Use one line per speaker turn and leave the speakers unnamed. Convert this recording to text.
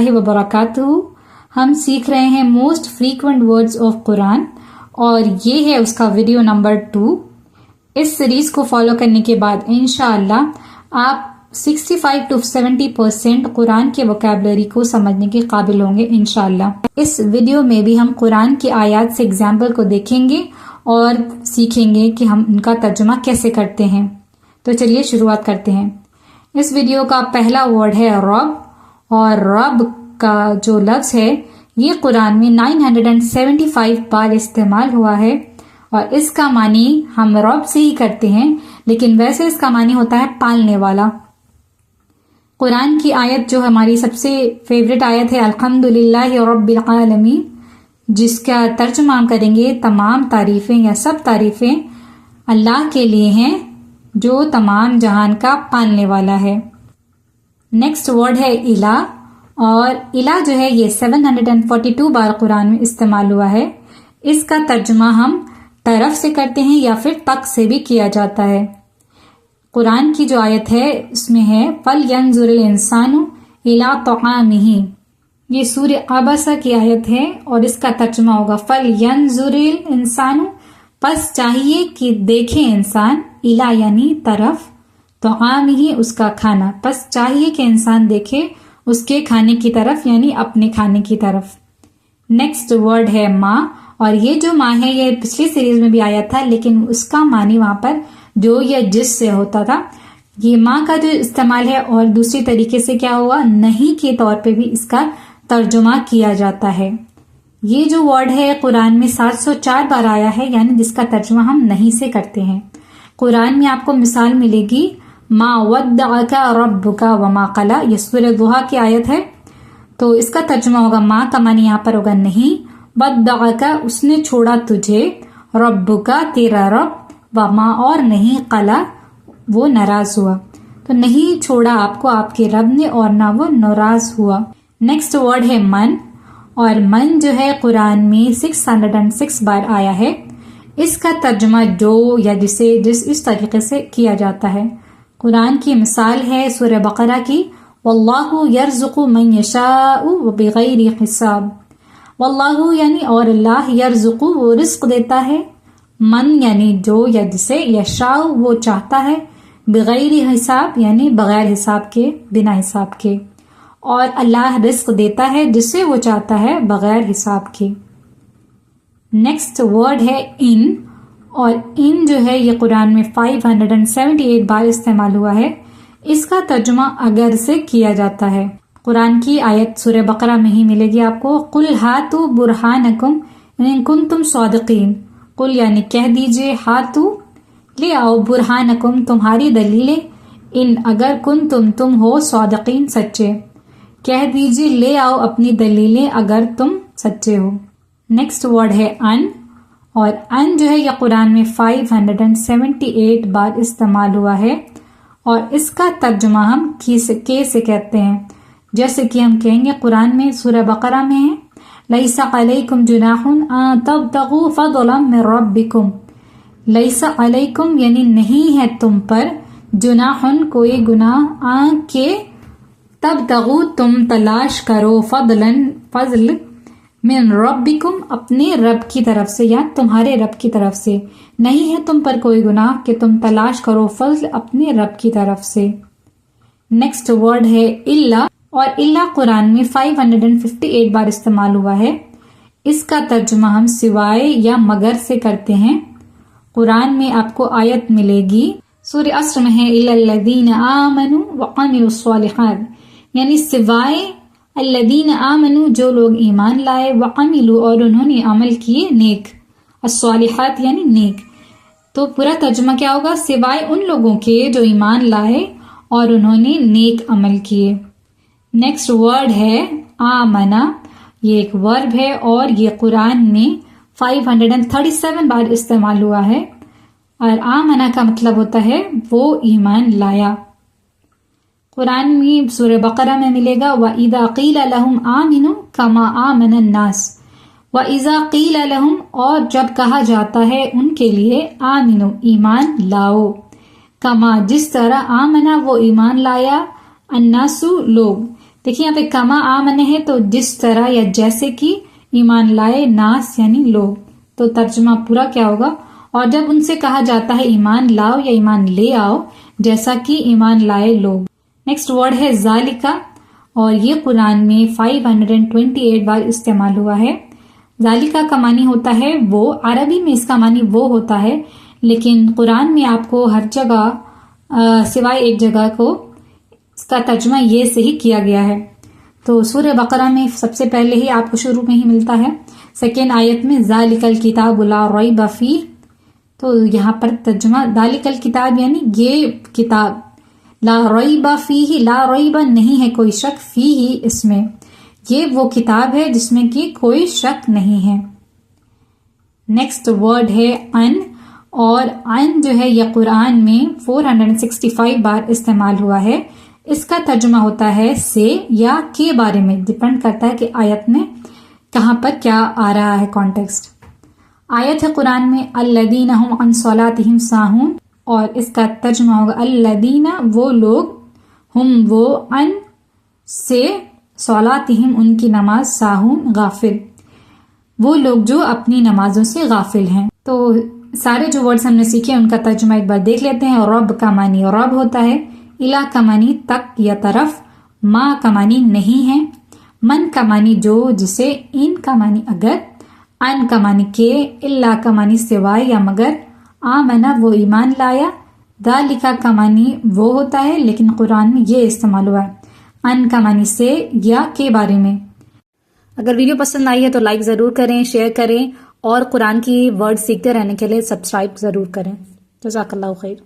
वबरकातुहू। हम सीख रहे हैं most frequent words of Quran और ये है उसका वीडियो नंबर 2। इस सीरीज को फॉलो करने के बाद इंशाअल्लाह आप 65 to 70% कुरान के वोकैबुलरी को समझने के काबिल होंगे इंशाअल्लाह। इस वीडियो में भी हम कुरान की आयत से एग्जाम्पल को देखेंगे और सीखेंगे कि हम उनका तर्जुमा कैसे करते हैं। तो चलिए शुरुआत करते हैं। इस वीडियो का पहला वर्ड है रब, और रब का जो लफ्ज है ये कुरान में 975 बार इस्तेमाल हुआ है और इसका मानी हम रब से ही करते हैं, लेकिन वैसे इसका मानी होता है पालने वाला। कुरान की आयत जो हमारी सबसे फेवरेट आयत है अल्हम्दुलिल्लाहि रब्बिल आलमीन, जिसका तर्जुमा हम करेंगे तमाम तारीफें या सब तारीफें अल्लाह के लिए हैं जो तमाम जहान का पालने वाला है। नेक्स्ट वर्ड है इला, और इला जो है ये 742 बार कुरान में इस्तेमाल हुआ है। इसका तर्जुमा हम तरफ से करते हैं या फिर तक से भी किया जाता है। कुरान की जो आयत है उसमें है फल यंजुरिल इंसानु इला तआमिही। ये सूर्य अबसा की आयत है और इसका तर्जुमा होगा फल यंजुरिल इंसानु, बस चाहिए कि देखे इंसान, इला यानी तरफ, तो आम ही उसका खाना, बस चाहिए कि इंसान देखे उसके खाने की तरफ यानी अपने खाने की तरफ। नेक्स्ट वर्ड है माँ, और ये जो माँ है ये पिछली सीरीज में भी आया था, लेकिन उसका मानी वहां पर जो या जिस से होता था। ये माँ का जो इस्तेमाल है और दूसरी तरीके से क्या हुआ, नहीं के तौर पे भी इसका तर्जुमा किया जाता है। ये जो वर्ड है कुरान में 704 बार आया है, यानी जिसका तर्जुमा हम नहीं से करते हैं। कुरान में आपको मिसाल मिलेगी मा वद्दअका रब्बुका वमा क़ला, ये सूरह दुहा की आयत है। तो इसका तर्जुमा होगा माँ का मानी यहाँ पर होगा नहीं, वद्दअका उसने छोड़ा तुझे, रब्बुका तेरा रब, वमा और नहीं, क़ला वो नाराज हुआ। तो नहीं छोड़ा आपको आपके रब ने और ना वो नाराज हुआ। नेक्स्ट वर्ड है मन, और मन जो है कुरान में 606 बार आया है। इसका तर्जुमा जो या जिस इस तरीके से किया जाता है। कुरान की मिसाल है सूरह बकरा की वल्लाहु यर्ज़ुक़ु मन यशाउ बिगैरि हिसाब। वल्लाहु यानी और अल्लाह, यर्ज़ुक़ु वो रिस्क देता है, मन यानी जो या जिसे, यशाउ वो चाहता है, बिगैरि हिसाब यानी बगैर हिसाब के, बिना हिसाब के, और अल्लाह रिस्क देता है जिसे वो चाहता है बगैर हिसाब के। नेक्स्ट वर्ड है इन, और इन जो है ये कुरान में 578 बार इस्तेमाल हुआ है। इसका तर्जुमा अगर से किया जाता है। कुरान की आयत सूरह बकरा में ही मिलेगी आपको, कुल हातु बुरहानकुम इन कुंतुम सादिकीन। कुल यानी कह दीजिए, हातु ले आओ, बुरहानकुम तुम्हारी दलीलें, इन अगर तुम हो, सादिकीन सच्चे, कह दीजिए ले आओ अपनी दलीलें अगर तुम सच्चे हो। नेक्स्ट वर्ड है अन, और अन जो है यह कुरान में 578 बार इस्तेमाल हुआ है और इसका तर्जुमा हम के से कहते हैं। जैसे कि हम कहेंगे कुरान में सूरह बकरा में है लैसा अलैकुम जुनाहुन तबतगू फदलन मिन रब्बिकुम। लैसा अलैकुम यानी नहीं है तुम पर, जुनाहुन कोई गुनाह, के तबतगू तुम तलाश करो, फजल मिन रब्बिकुम अपने रब की तरफ से या तुम्हारे रब की तरफ से, नहीं है तुम पर कोई गुनाह कि तुम तलाश करो फजल अपने रब की तरफ से। नेक्स्ट वर्ड है इल्ला, और इल्ला कुरान में 558 बार इस्तेमाल हुआ है। इसका तर्जुमा हम सिवाय या मगर से करते हैं। कुरान में आपको आयत मिलेगी सूरह अस्र में है इल्लल्लज़ीना आमनू व अमिलुस सालिहात, यानी सिवाय अल्लज़ीना आमनू जो लोग ईमान लाए, व अमिलू और उन्होंने अमल किए, नेक, अस्सालिहात यानी नेक। तो पूरा तर्जुमा क्या होगा, सिवाय उन लोगों के जो ईमान लाए और उन्होंने नेक अमल किए। नेक्स्ट वर्ड है आमना, ये एक वर्ब है और ये कुरान में 537 बार इस्तेमाल हुआ है, और आमना का मतलब होता है वो ईमान लाया। कुरान में सूरह बकरा में मिलेगा व इज़ा क़ीला लहुम आमिनू कमा आमन नास, व इज़ा क़ीला लहुम और जब कहा जाता है उनके लिए, आमिनू ईमान लाओ, कमा जिस तरह आमना वो ईमान लाया, अन्नासु लोग। देखिए यहाँ पे कमा आमन है, तो जिस तरह या जैसे कि ईमान लाए, नास यानी लोग, तो तर्जुमा पूरा क्या होगा। और जब उनसे कहा जाता है ईमान लाओ या ईमान ले आओ, जैसा कि ईमान लाए लोग। नेक्स्ट वर्ड है जालिका, और ये कुरान में 528 बार इस्तेमाल हुआ है। जालिका का मानी होता है वो, अरबी में इसका मानी वो होता है, लेकिन कुरान में आपको हर जगह सिवाय एक जगह को इसका तर्जुमा ये से ही किया गया है। तो सूरह बकरा में सबसे पहले ही आपको शुरू में ही मिलता है, सेकेंड आयत में ज़ालिकल किताब ला रैब फीह, तो यहाँ पर तर्जुमा ज़ालिकल किताब यानी ये किताब, ला रैब फीह, ला रैब नहीं है कोई शक, फीह इसमें, ये वो किताब है जिसमें कि कोई शक नहीं है। नेक्स्ट वर्ड है अन, और अन जो है यह कुरान में 465 बार इस्तेमाल हुआ है। इसका तर्जुमा होता है से या के बारे में, डिपेंड करता है कि आयत में कहाँ पर क्या आ रहा है कॉन्टेक्स्ट। आयत है कुरान में अल्लदीना हुम अन सलातिहिम साहून, और इसका तर्जुमा होगा अल्लदीना वो लोग, हुम वो, अन से, सलातिहिम उनकी नमाज, साहून गाफिल वो लोग जो अपनी नमाजों से गाफिल हैं। तो सारे जो वर्ड्स हमने सीखे उनका तर्जुमा एक बार देख लेते हैं। रब का मानी रब होता है, इला का मानी तक या तरफ, माँ का मानी नहीं है, मन का मानी जो जिसे, इन का मानी अगर, अन का मानी के, इल्ला का मानी सिवाय या मगर, आमना वो ईमान लाया, दालिका का मानी वो होता है लेकिन कुरान में ये इस्तेमाल हुआ है, अन का मानी से या के बारे में। अगर वीडियो पसंद आई है तो लाइक जरूर करें, शेयर करें, और कुरान की वर्ड सीखते रहने के लिए सब्सक्राइब जरूर करें। जज़ाकल्लाहु खैर।